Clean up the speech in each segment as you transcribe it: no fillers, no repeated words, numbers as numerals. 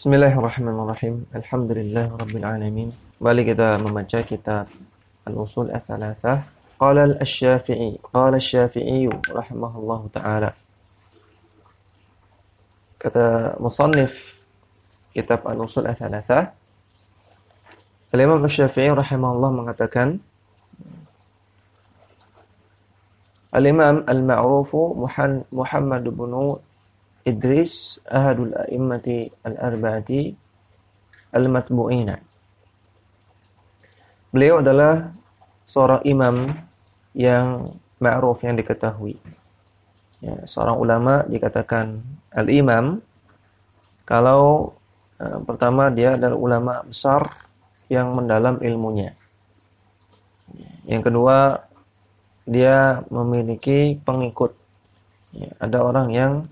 Bismillahirrahmanirrahim. Alhamdulillahirabbil alamin. Kembali kita membaca kitab Al-Usul Ats-Tsalatsah. Qala Asy-Syafi'i rahimahullahu taala. Kata musannif kitab Al-Usul Ats-Tsalatsah, Al-Imam Asy-Syafi'i rahimahullah mengatakan, Al-Imam Al-Ma'rufu Muhammad bin Idris ahadul a'immati al-arba'ati al-matbu'ina. Beliau adalah seorang imam yang ma'ruf, yang diketahui. Ya, seorang ulama dikatakan al-imam kalau pertama dia adalah ulama besar yang mendalam ilmunya. Yang kedua, dia memiliki pengikut. Ya, ada orang yang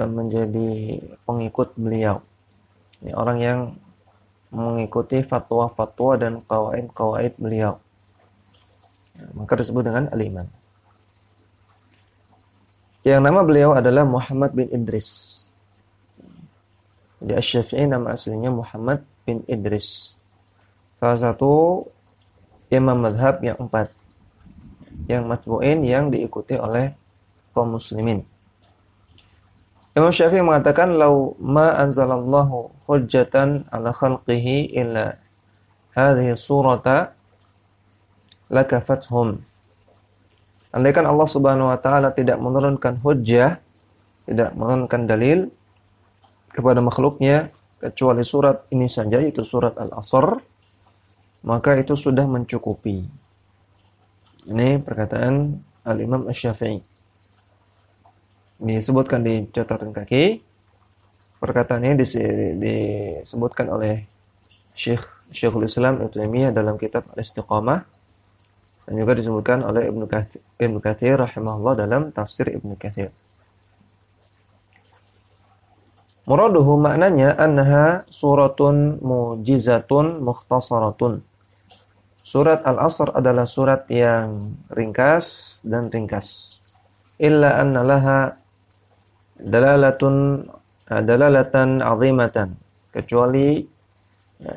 menjadi pengikut beliau. Ini orang yang mengikuti fatwa-fatwa dan qawaid-qawaid beliau. Maka disebut dengan al-imam. Yang nama beliau adalah Muhammad bin Idris. Di Asy-Syafi'i nama aslinya Muhammad bin Idris. Salah satu imam mazhab yang 4. Yang matbu'in, yang diikuti oleh kaum muslimin. Imam Syafi'i mengatakan, "Lau ma anzalallahu hujjatan ala khalqihi illa hadhihi surata lakafathum." Andaikan Allah Subhanahu wa taala tidak menurunkan hujjah, tidak menurunkan dalil kepada makhluknya kecuali surat ini saja, yaitu surat Al-Asr, maka itu sudah mencukupi. Ini perkataan Al-Imam Asy-Syafi'i. Disebutkan di catatan kaki. Perkataan ini disebutkan oleh Syekhul Islam Ibnu Taimiyah dalam kitab Al-Istiqamah, dan juga disebutkan oleh Ibnu Katsir rahimahullah dalam tafsir Ibnu Katsir. Muraduhu, maknanya, annaha suratun mujizatun mukhtasaratun. Surat Al-Asr adalah surat yang ringkas dan ringkas. Illa anna laha dalalatan azimatan, kecuali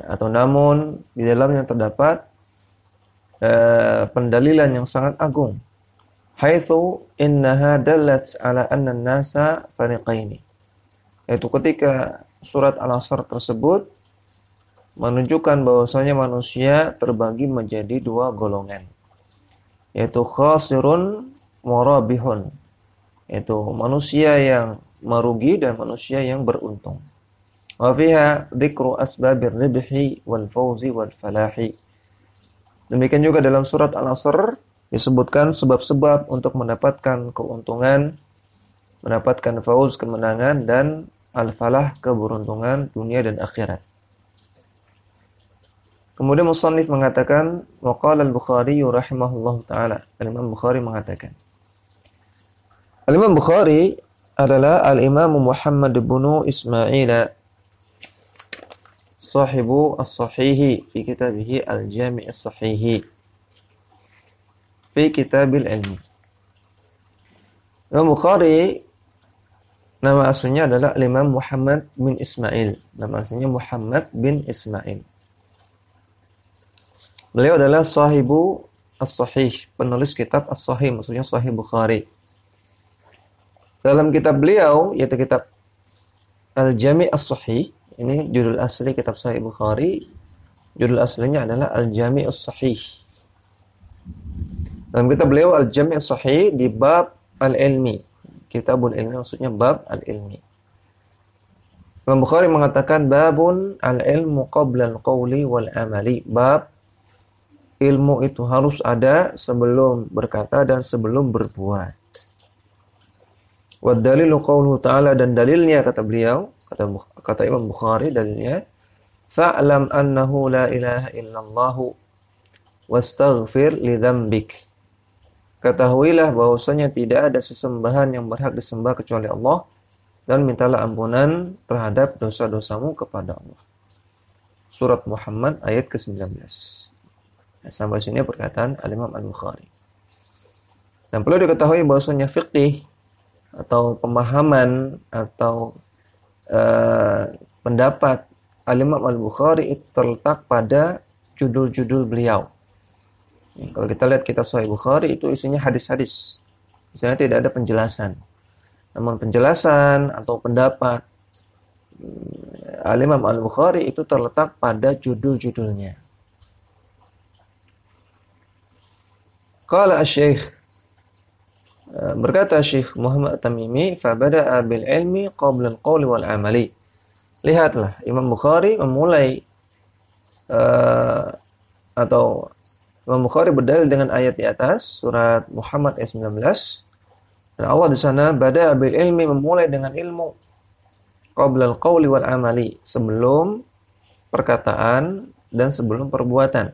atau namun di dalamnya terdapat pendalilan yang sangat agung. Haitsu innaha dallat ala anna an-nasa fariqaini, yaitu ketika surat Al-Asr tersebut menunjukkan bahwasanya manusia terbagi menjadi 2 golongan, yaitu khasirun murabihun, yaitu manusia yang merugi dan manusia yang beruntung. Wa fiha dzikru asbabir ribhi wal fawzi wal falahi. Demikian juga dalam surat Al-Asr disebutkan sebab-sebab untuk mendapatkan keuntungan, mendapatkan fauz, kemenangan, dan al-falah, keberuntungan dunia dan akhirat. Kemudian musannif mengatakan, wa qala al-Bukhari rahimahullahu taala, Al-Imam Bukhari mengatakan, Al-Imam Bukhari adalah Al-Imam Muhammad bin Ismail sahibu as-sahihi fi kitabih Al-Jami' as-Sahihi fi kitabil ilmi. Imam Bukhari nama aslinya adalah Al-Imam Muhammad bin Ismail. Nama aslinya Muhammad bin Ismail. Beliau adalah sahibu as-sahih, penulis kitab as-sahih, maksudnya Sahih Bukhari. Dalam kitab beliau, yaitu kitab Al-Jami' as-Sahih, ini judul asli kitab Sahih Bukhari, judul aslinya adalah Al-Jami' as-Sahih. Dalam kitab beliau Al-Jami' as-Sahih di bab al-ilmi, kitabul ilmi, maksudnya bab al-ilmi. Imam Bukhari mengatakan, babun al-ilmu qabla al-qawli wal-amali, bab ilmu itu harus ada sebelum berkata dan sebelum berbuat. Wa dalilu qauluhu ta'ala, dan dalilnya, kata beliau, kata Imam Bukhari, dalilnya, fa'lam annahu la ilaha illallah wastaghfir li dzambik. Ketahuilah bahwasanya tidak ada sesembahan yang berhak disembah kecuali Allah, dan mintalah ampunan terhadap dosa-dosamu kepada Allah. Surat Muhammad ayat ke-19. Nah, sampai sini perkataan Al-Imam Al-Bukhari. Dan perlu diketahui bahwasanya fiqih atau pemahaman atau pendapat Al-Imam Al-Bukhari itu terletak pada judul-judul beliau. Kalau kita lihat kitab Sahih Bukhari itu isinya hadis-hadis. Isinya tidak ada penjelasan. Namun penjelasan atau pendapat Al-Imam Al-Bukhari itu terletak pada judul-judulnya. Qala asy-Syaikh, berkata Syekh Muhammad Tamimi, fabada'a bil ilmi qabla al-qawli wal amali. Lihatlah, Imam Bukhari memulai atau Imam Bukhari berdalil dengan ayat di atas surat Muhammad ayat 19. Dan Allah di sana bada'a bil ilmi, memulai dengan ilmu, qabla al-qawli wal amali, sebelum perkataan dan sebelum perbuatan.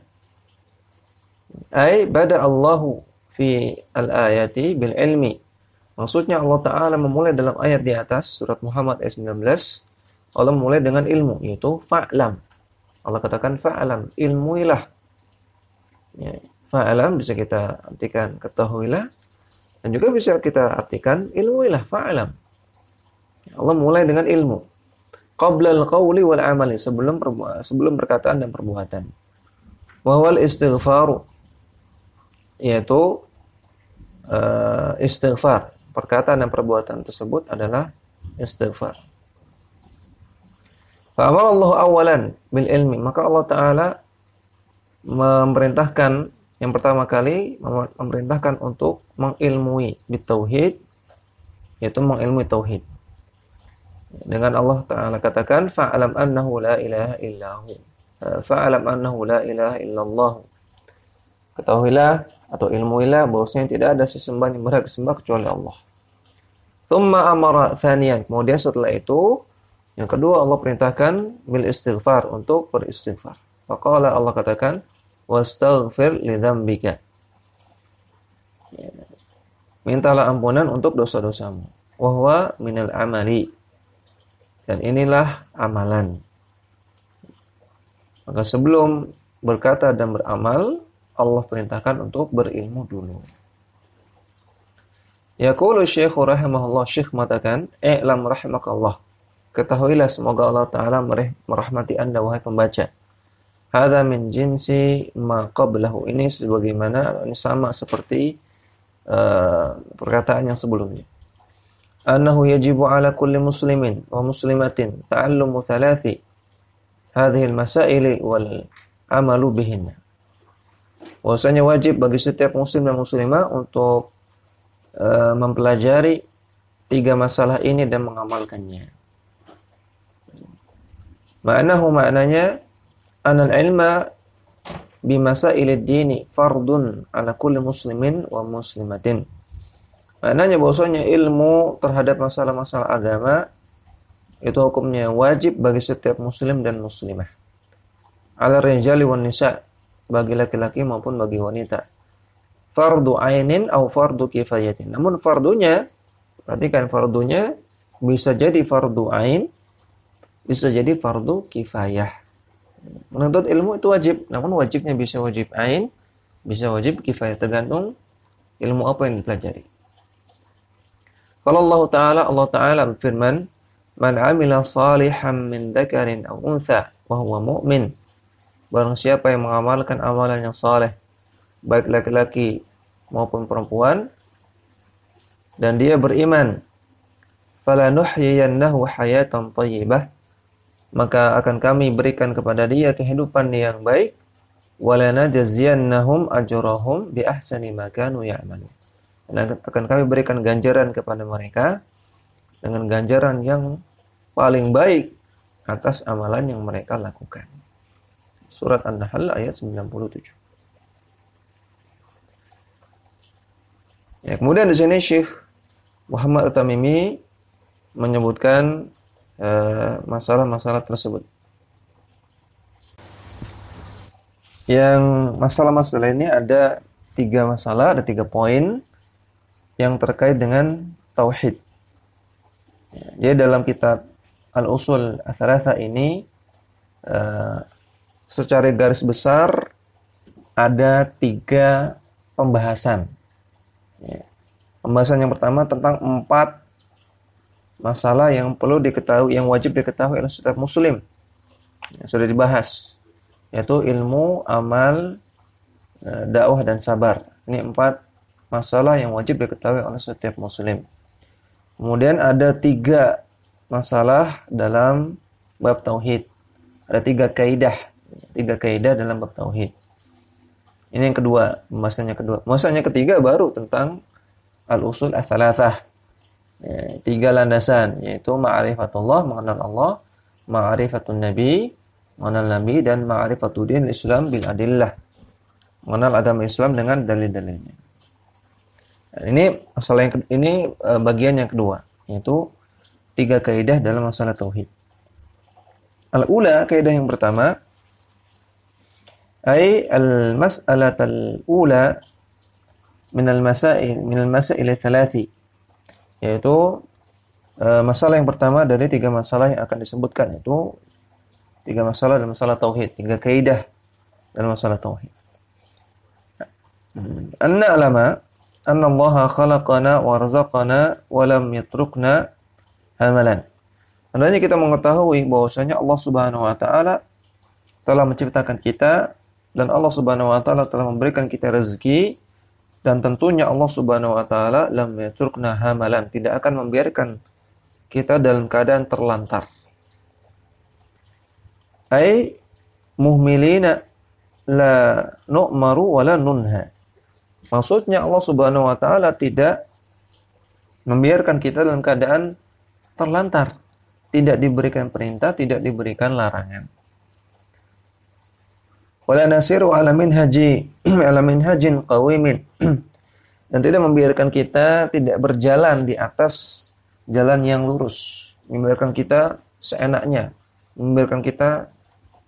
Ai bada Allahu fi al-ayati bil ilmi. Maksudnya Allah Ta'ala memulai dalam ayat di atas surat Muhammad ayat 19, Allah memulai dengan ilmu, yaitu fa'lam. Allah katakan fa'lam, ilmuilah. Ya, fa'lam bisa kita artikan ketahuilah, dan juga bisa kita artikan ilmuilah, fa'lam. Allah mulai dengan ilmu. Qabla al-qawli wal amali, sebelum perkataan dan perbuatan. Wa wal istighfaru, yaitu istighfar. Perkataan dan perbuatan tersebut adalah istighfar. Fa'amara Allah awalan bil ilmi, maka Allah Ta'ala memerintahkan yang pertama kali memerintahkan untuk mengilmui bitauhid, yaitu mengilmui tauhid. Dengan Allah Ta'ala katakan fa'alam annahu la ilaha illahu, fa'alam annahu la ilaha illallah, ketahuilah atau ilmuilah bahwasanya tidak ada sesembahan yang berhak disembah kecuali Allah. Tsumma amara tsaniyan, kemudian setelah itu yang kedua Allah perintahkan bil istighfar, untuk beristighfar. Faqala, Allah katakan wastaghfir li dzambika, mintalah ampunan untuk dosa-dosamu. Wa huwa minal amali, dan inilah amalan. Maka sebelum berkata dan beramal, Allah perintahkan untuk berilmu dulu. Yaqulu Syekh rahimahullah, Syekh mengatakan, i'lam rahimakallah, ketahuilah semoga Allah Ta'ala merahmati Anda wahai pembaca. Hadza min jinsi ma qablahu, ini sebagaimana, ini sama seperti perkataan yang sebelumnya. Annahu yajibu ala kulli muslimin wa muslimatin ta'allumu thalathi hadhihi al-masaili wal amalu bihinna. Bahwasanya wajib bagi setiap muslim dan muslimah untuk mempelajari 3 masalah ini dan mengamalkannya. Maknanya anal ilma bimasailid dini fardun ala kulli muslimin wa muslimatin. Maknanya bahwasanya ilmu terhadap masalah-masalah agama itu hukumnya wajib bagi setiap muslim dan muslimah. Ala rijali wan nisa, bagi laki-laki maupun bagi wanita. Fardu ainin atau fardu kifayatin. Namun fardunya, perhatikan, fardunya bisa jadi fardu ain, bisa jadi fardu kifayah. Menuntut ilmu itu wajib, namun wajibnya bisa wajib ain, bisa wajib kifayah, tergantung ilmu apa yang dipelajari. Kalau Allah Ta'ala berfirman, man amila salihan min dzakarin aw untha wa huwa mu'min, barang siapa yang mengamalkan amalan yang saleh, baik laki-laki maupun perempuan, dan dia beriman, falanuhyiyannahu hayatan thayyibah, maka akan kami berikan kepada dia kehidupan yang baik, walanajziyannahum ajrahum bi ahsani ma kanu ya'malun, dan akan kami berikan ganjaran kepada mereka dengan ganjaran yang paling baik atas amalan yang mereka lakukan. Surat An-Nahl ayat 97. Ya, kemudian di sini Syekh Muhammad At-Tamimi menyebutkan masalah-masalah tersebut. Yang masalah-masalah ini ada 3 masalah, ada 3 poin yang terkait dengan tauhid. Jadi dalam kitab Al-Usul Ats-Tsalatsa ini secara garis besar ada 3 pembahasan. Pembahasan yang pertama tentang 4 masalah yang perlu diketahui, yang wajib diketahui oleh setiap muslim. Yang sudah dibahas, yaitu ilmu, amal, dakwah dan sabar. Ini 4 masalah yang wajib diketahui oleh setiap muslim. Kemudian ada 3 masalah dalam bab tauhid. Ada 3 kaidah dalam bab tauhid. Ini yang kedua, pembahasannya kedua. Pembahasannya ketiga baru tentang al-usul ats-tsalatsah. 3 landasan, yaitu ma'rifatullah, mengenal Allah, ma'rifatun nabi, mengenal nabi, dan ma'rifatudin Islam bil adillah, mengenal agama Islam dengan dalil-dalilnya. Ini masalah ini bagian yang kedua, yaitu 3 kaidah dalam masalah tauhid. Al-ula, kaidah yang pertama, ay al-mas'alatul ula min al-masail thalathi, yaitu masalah yang pertama dari 3 masalah yang akan disebutkan, yaitu 3 masalah dalam masalah tauhid, 3 kaidah dalam masalah tauhid. Anna alama anna Allah khalaqana wa razaqana wa lam yatrukna hamalan. Hendaknya kita mengetahui bahwasanya Allah Subhanahu wa taala telah menciptakan kita, dan Allah Subhanahu wa taala telah memberikan kita rezeki, dan tentunya Allah Subhanahu wa taala lam yatrukna hamalan, tidak akan membiarkan kita dalam keadaan terlantar. Ai muhmilina la nu'maru wa la nunha. Maksudnya Allah Subhanahu wa taala tidak membiarkan kita dalam keadaan terlantar, tidak diberikan perintah, tidak diberikan larangan. Wala nasiru ala minhajin qawimin, dan tidak membiarkan kita tidak berjalan di atas jalan yang lurus, membiarkan kita seenaknya, membiarkan kita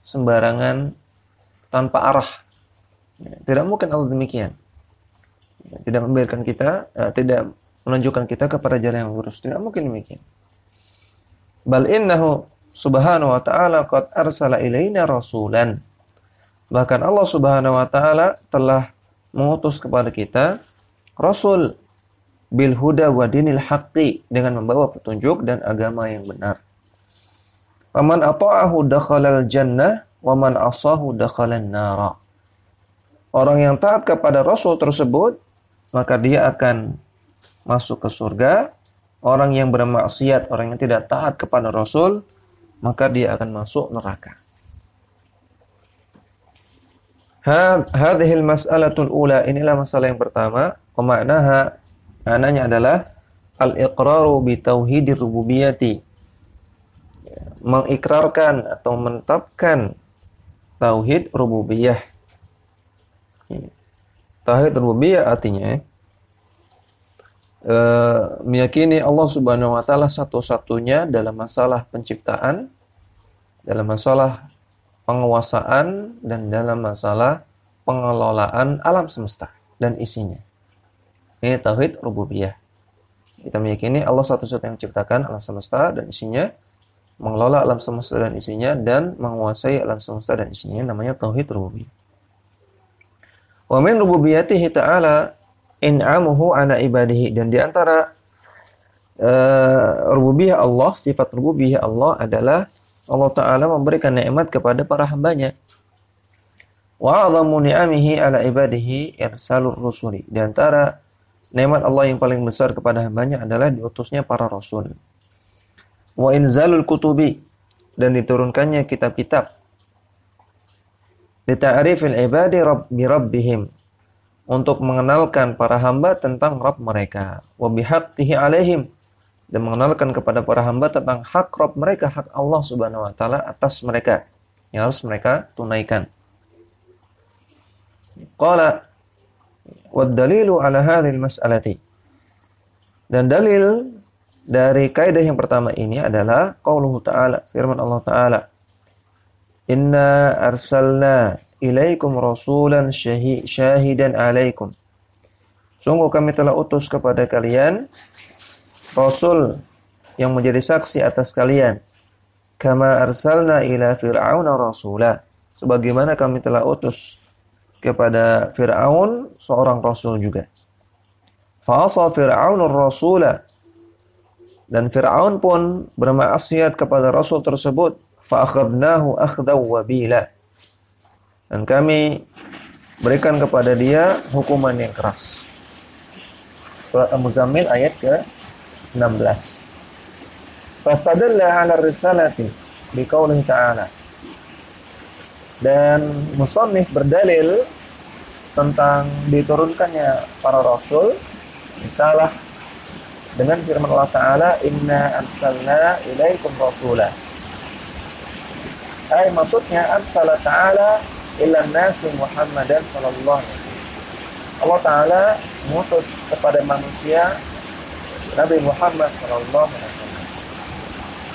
sembarangan tanpa arah. Tidak mungkin Allah demikian. Tidak membiarkan kita, tidak menunjukkan kita kepada jalan yang lurus, tidak mungkin demikian. Bal innahu subhanahu wa ta'ala qad arsala ilaina rasulan. Bahkan Allah Subhanahu wa taala telah mengutus kepada kita rasul bil huda wa dinil haqqi, dengan membawa petunjuk dan agama yang benar. Faman ata'ahu dakhalal jannah wa man asahu dakhalan nara. Orang yang taat kepada rasul tersebut, maka dia akan masuk ke surga. Orang yang bermaksiat, orang yang tidak taat kepada rasul, maka dia akan masuk neraka. Hadhil mas'alatul ula, inilah masalah yang pertama. Maknaha, maknanya adalah al-iqraru bi tauhidir rububiyyati, mengikrarkan atau menetapkan tauhid rububiyah. Tauhid rububiyah artinya meyakini Allah Subhanahu wa taala satu-satunya dalam masalah penciptaan, dalam masalah penguasaan, dan dalam masalah pengelolaan alam semesta dan isinya. Ini tauhid rububiyah. Kita meyakini Allah satu-satunya yang menciptakan alam semesta dan isinya, mengelola alam semesta dan isinya, dan menguasai alam semesta dan isinya, namanya tauhid rububiyah. Wa min rububiyyatihi ta'ala in'amuhu ala ibadihi, dan di antara rububiyah Allah, sifat rububiyah Allah adalah Allah Ta'ala memberikan nikmat kepada para hambanya. Wa a'zamu ni'amihi ala ibadihi irsalur rusuli, di antara nikmat Allah yang paling besar kepada hambanya adalah diutusnya para rasul. Wa inzalul kutubi, dan diturunkannya kitab-kitab. Li ta'rifil ibadi bi rabbihim, untuk mengenalkan para hamba tentang Rabb mereka. Wa bihaqqihi alaihim, dan mengenalkan kepada para hamba tentang hak Rabb mereka, hak Allah Subhanahu wa taala atas mereka, yang harus mereka tunaikan. Qala wad dalilu ala hadhil mas'alati, dan dalil dari kaidah yang pertama ini adalah qauluhu ta'ala, firman Allah Ta'ala, inna arsalna ilaikum rasulan syahidan alaikum, sungguh kami telah utus kepada kalian rasul yang menjadi saksi atas kalian. Kama arsalna ila fir'auna rasula, sebagaimana kami telah utus kepada Fir'aun seorang rasul juga. Fa asa fir'aunur rasula, Dan Fir'aun pun bermaksiat kepada Rasul tersebut. Fa'akhadnahu akhdaw wabila. Dan kami berikan kepada dia hukuman yang keras. Surat Al-Muzammil ayat ke-16. Fastadalla 'ala risalati biqaulihi ta'ala. Dan musannif berdalil tentang diturunkannya para rasul, risalah, dengan firman Allah Ta'ala, inna arsalna ilaikum rasula. Maksudnya arsala Ta'ala ila nasi Muhammadan sallallahu alaihi wasallam. Allah Ta'ala mengutus kepada manusia Nabi Muhammad sallallahu alaihi wasallam.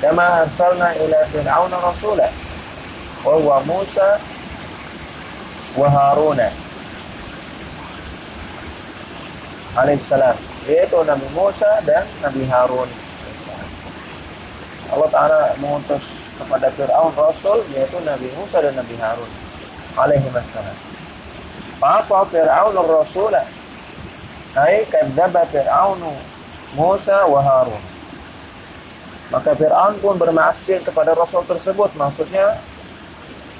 Kama arsalna ila fir'auna rasula wa huwa Musa wa Haruna alaihissalam, yaitu Nabi Musa dan Nabi Harun. Allah Ta'ala mengutus kepada Fir'aun Rasul, yaitu Nabi Musa dan Nabi Harun alaihissalam. Fa'asa Fir'aun Rasulah, ay kadzdzaba Fir'aunu Musa wa Harun. Maka Fir'aun pun bermaksiat kepada Rasul tersebut. Maksudnya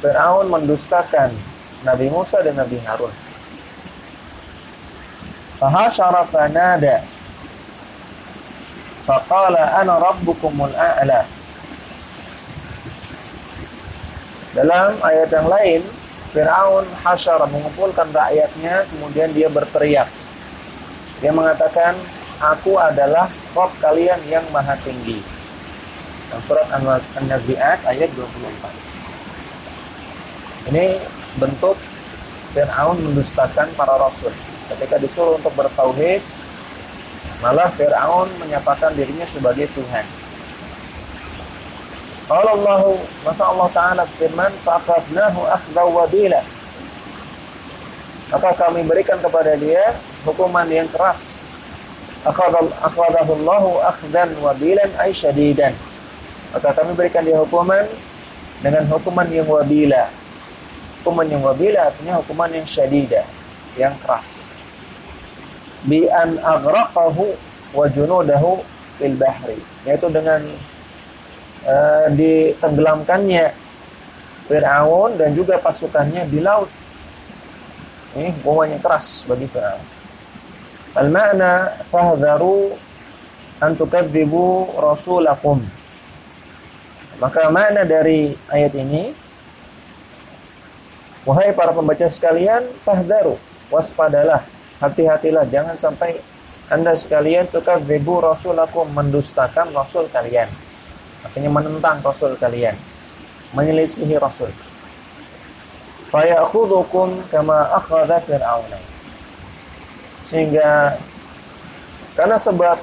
Fir'aun mendustakan Nabi Musa dan Nabi Harun. Fahasyara fanada faqala ana rabbukumul a'la. Dalam ayat yang lain, Fir'aun hasyara, mengumpulkan rakyatnya, kemudian dia berteriak. Dia mengatakan, aku adalah Rabb kalian yang maha tinggi. Surat An-Nazi'at ayat 24. Ini bentuk Fir'aun mendustakan para rasul. Ketika disuruh untuk bertauhid, malah Fir'aun menyatakan dirinya sebagai Tuhan. Allahu, maka Allah Ta'ala firman, fa'akhadnahu akhdaw wabila. Maka kami berikan kepada dia hukuman yang keras. Akhadahu Allahu akhdan wabilan ay syadidan. Maka kami berikan dia hukuman dengan hukuman yang wabila. Hukuman yang wabila artinya hukuman yang syadidah, yang keras. Bi an aghraqahu wa junudahu fil bahri, yaitu dengan ditenggelamkannya Fir'aun dan juga pasukannya di laut. Ini hukuman yang keras bagi Fir'aun. Al-ma'na fahdharu an tukadzibu rasulakum. Maka makna dari ayat ini, wahai para pembaca sekalian, fahdharu, waspadalah, hati-hatilah, jangan sampai Anda sekalian tukadzibu rasulakum, mendustakan rasul kalian. Artinya menentang rasul kalian, menyelisihi rasul. Fa ya'khudhukum kama akhadha Fir'aun. Sehingga karena sebab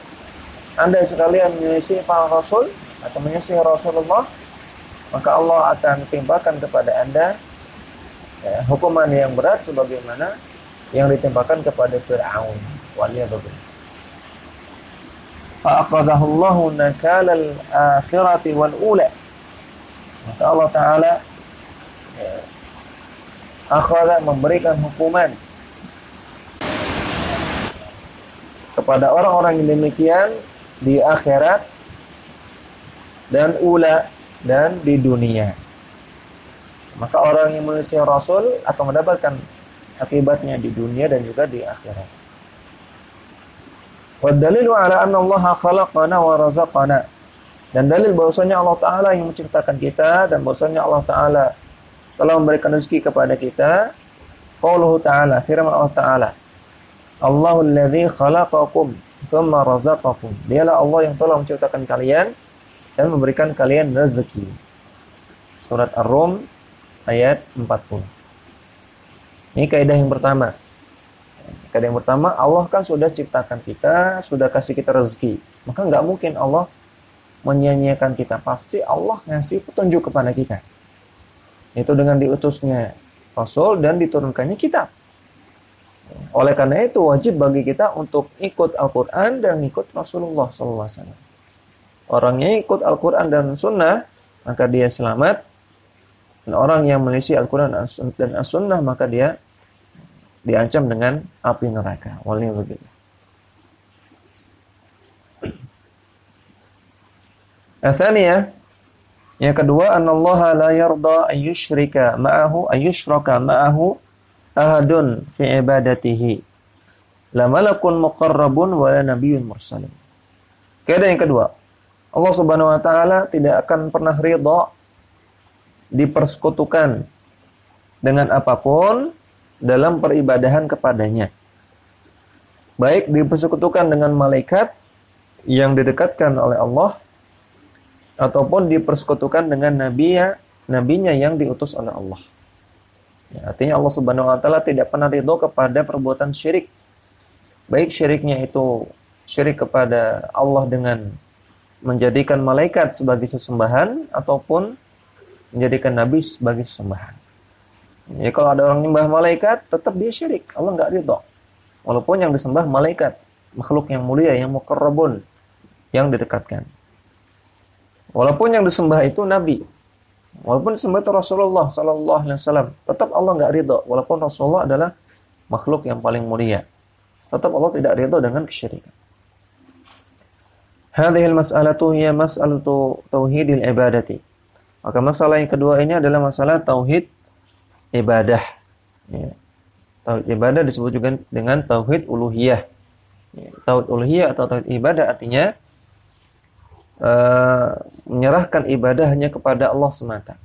Anda sekalian menyelisihi para rasul atau menyelisihi Rasulullah, maka Allah akan timpakan kepada Anda hukuman yang berat sebagaimana yang ditimpakan kepada Fir'aun. Waliyadzubillah. Fa'aqadahu Allahu nakalal akhirati wal ula. Maka Allah Ta'ala akhada, memberikan hukuman kepada orang-orang yang demikian di akhirat dan ula, dan di dunia. Maka orang yang menyelisihi Rasul akan mendapatkan akibatnya di dunia dan juga di akhirat. Wa dalilu ala anna Allah khalaqana wa razaqana. Dan dalil bahwasanya Allah Ta'ala yang menciptakan kita dan bahwasanya Allah Ta'ala telah memberikan rezeki kepada kita. Qauluhu Ta'ala, firman Allah Ta'ala, Allahul ladzi khalaqakum tsumma razaqakum. Dialah Allah yang telah menciptakan kalian dan memberikan kalian rezeki. Surat Ar-Rum ayat 40. Ini kaidah yang pertama. Kaidah yang pertama, Allah kan sudah ciptakan kita, sudah kasih kita rezeki. Maka nggak mungkin Allah menyia-nyiakan kita. Pasti Allah ngasih petunjuk kepada kita. Itu dengan diutusnya Rasul dan diturunkannya kitab. Oleh karena itu wajib bagi kita untuk ikut Al-Quran dan ikut Rasulullah SAW. Orangnya ikut Al-Quran dan Sunnah, maka dia selamat. Dan orang yang menyelisih Al-Quran dan As-Sunnah, maka dia diancam dengan api neraka. Waliyadzubillah. Atsaniyah, yang kedua, anallaha la yarda ayyushraka ma'ahu ahadun fi ibadatihi. La malakun muqarrabun wa la nabiyyun mursalun. Kaidah yang kedua, Allah Subhanahu wa taala tidak akan pernah ridha dipersekutukan dengan apapun dalam peribadahan kepadanya. Baik dipersekutukan dengan malaikat yang didekatkan oleh Allah, ataupun dipersekutukan dengan nabinya yang diutus oleh Allah. Ya, artinya Allah Subhanahu wa taala tidak pernah ridho kepada perbuatan syirik. Baik syiriknya itu syirik kepada Allah dengan menjadikan malaikat sebagai sesembahan ataupun menjadikan nabi sebagai sesembahan. Ya, kalau ada orang menyembah malaikat, tetap dia syirik. Allah enggak ridho. Walaupun yang disembah malaikat, makhluk yang mulia, yang muqarrabun, yang didekatkan. Walaupun yang disembah itu nabi, walaupun disembah itu Rasulullah sallallahu alaihi wasallam, tetap Allah enggak ridho walaupun Rasulullah adalah makhluk yang paling mulia. Tetap Allah tidak ridho dengan kesyirikan. Hadhil mas'alatu hiya mas'alatu tauhidil ibadati. Maka masalah yang kedua ini adalah masalah tauhid ibadah. Ya. Tauhid ibadah disebut juga dengan tauhid uluhiyah. Ya. Tauhid uluhiyah atau tauhid ibadah artinya menyerahkan ibadah hanya kepada Allah semata.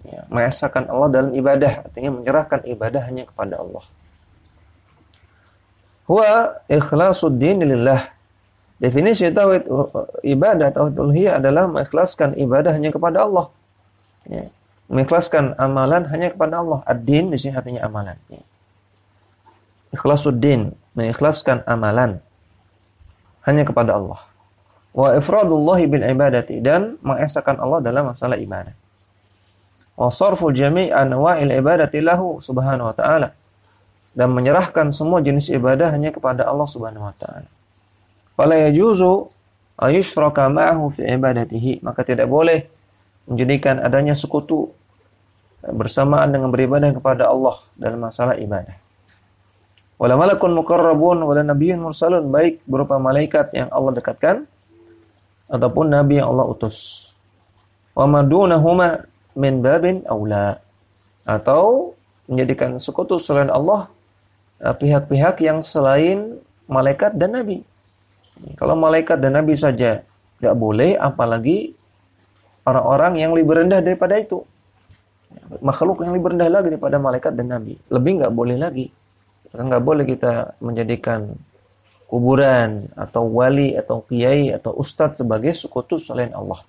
Ya, mengesahkan Allah dalam ibadah, artinya menyerahkan ibadah hanya kepada Allah. Huwa ikhlasuddin lillah. Definisi tauhid ibadah, tauhid uluhiyah adalah mengikhlaskan ibadah hanya kepada Allah. Ya, mengikhlaskan amalan hanya kepada Allah. Ad-din di sini artinya amalan. Ya. Ikhlasuddin, mengikhlaskan amalan hanya kepada Allah. Wa ifradullahi bil ibadati, dan mengesahkan Allah dalam masalah ibadah. Wa sarfu jami' anwa'il ibadati lahu subhanahu wa ta'ala, dan menyerahkan semua jenis ibadah hanya kepada Allah Subhanahu wa taala. Fala yajuzu ayushraka ma'ahu fi ibadatihi, maka tidak boleh menjadikan adanya sekutu bersamaan dengan beribadah kepada Allah dalam masalah ibadah. Wala malakun muqarrabun wala nabiyyun mursalun, baik berupa malaikat yang Allah dekatkan ataupun nabi yang Allah utus. Wa madunahuma min babin aula, atau menjadikan sekutu selain Allah pihak-pihak yang selain malaikat dan nabi. Kalau malaikat dan nabi saja nggak boleh, apalagi orang-orang yang lebih rendah daripada itu, makhluk yang lebih rendah lagi daripada malaikat dan nabi, lebih nggak boleh lagi. Nggak boleh kita menjadikan kuburan atau wali atau kiai atau ustadz sebagai sekutu selain Allah.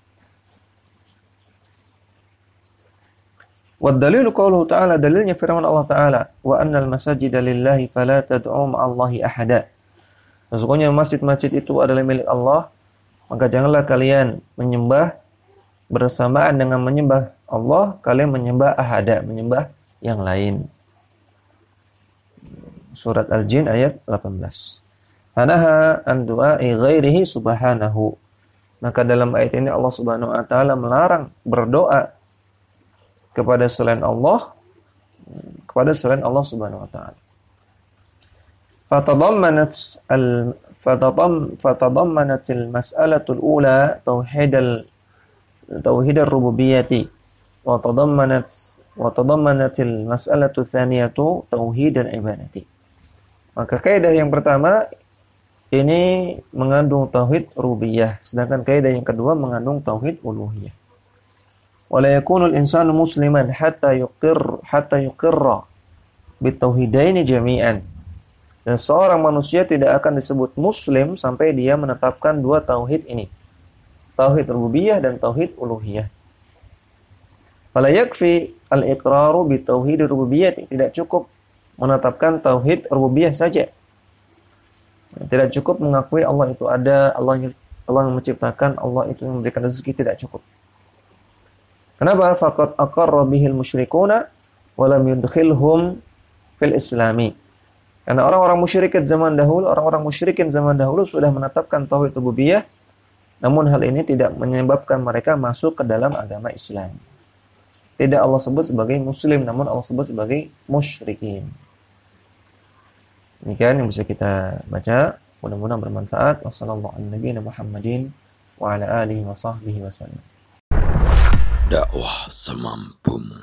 Wad dalilu qauluhu ta'ala, dalilnya firman Allah Ta'ala, wa annal masajida lillahi fala tad'u ma'allahi ahada. Sesungguhnya masjid-masjid itu adalah milik Allah, maka janganlah kalian menyembah bersamaan dengan menyembah Allah, kalian menyembah ahada, menyembah yang lain. Surat Al-Jin ayat 18. Hanaha an du'ai ghairihi subhanahu. Maka dalam ayat ini Allah Subhanahu wa taala melarang berdoa kepada selain Allah, Subhanahu wa taala. Fatadammanat al-mas'alatu al-ula tauhid ar-rububiyyati wa tadammanat al-mas'alatu tsaniyatu tauhid al-ibadati. Maka kaidah yang pertama ini mengandung tauhid rububiyah, sedangkan kaidah yang kedua mengandung tauhid uluhiyah. Wala yakunul insanu musliman hatta yuqirra bitauhidaini jami'an. Dan seorang manusia tidak akan disebut muslim sampai dia menetapkan dua tauhid ini, tauhid rububiyah dan tauhid uluhiyah. Fala yakfi al-iqraru bitauhid rububiyyah, tidak cukup menetapkan tauhid rububiyah saja. Tidak cukup mengakui Allah itu ada, Allah yang menciptakan, Allah itu yang memberikan rezeki, tidak cukup. Kenapa? Faqad aqarra bihil musyrikuna wa lam yudkhilhum fil islami. Karena orang-orang musyrikin zaman dahulu sudah menetapkan tauhid rububiyah, namun hal ini tidak menyebabkan mereka masuk ke dalam agama Islam. Tidak Allah sebut sebagai muslim, namun Allah sebut sebagai musyrikin. Demikian yang bisa kita baca, mudah-mudahan bermanfaat. Wassalamualaikum warahmatullahi wabarakatuh. wa ala alihi wa sahbihi wasallam. Dakwah semampumu.